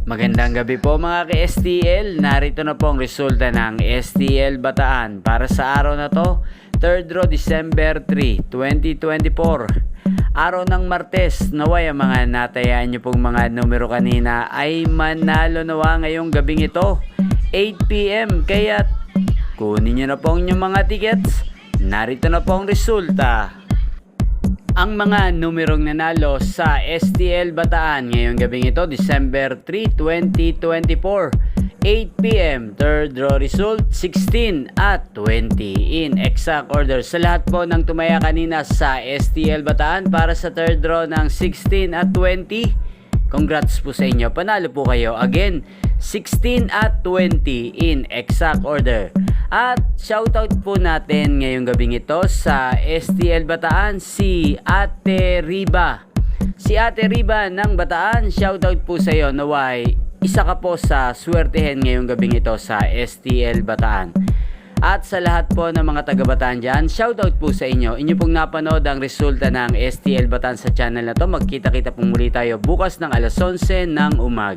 Magandang gabi po mga ka-STL. Narito na po ang resulta ng STL Bataan para sa araw na to, 3rd row December 3, 2024. Araw ng Martes, naway ang mga natayaan nyo pong mga numero kanina ay manalo nawa ngayong gabing ito, 8 PM. Kaya kunin nyo na po ang inyong mga tickets. Narito na po ang resulta. Ang mga numerong nanalo sa STL Bataan ngayong gabing ito, December 3, 2024, 8 PM, 3rd row result, 16 at 20 in exact order. Sa lahat po ng tumaya kanina sa STL Bataan para sa 3rd row ng 16 at 20, congrats po sa inyo. Panalo po kayo. Again, 16 at 20 in exact order. At shoutout po natin ngayong gabing ito sa STL Bataan si Ate Riba. Si Ate Riba ng Bataan, shoutout po sa iyo. Naway, isa ka po sa swertehen ngayong gabing ito sa STL Bataan. At sa lahat po ng mga taga-Bataan dyan, shoutout po sa inyo. Inyo pong napanood ang resulta ng STL Bataan sa channel na to. Magkita-kita pong muli tayo bukas ng alas 11 ng umaga.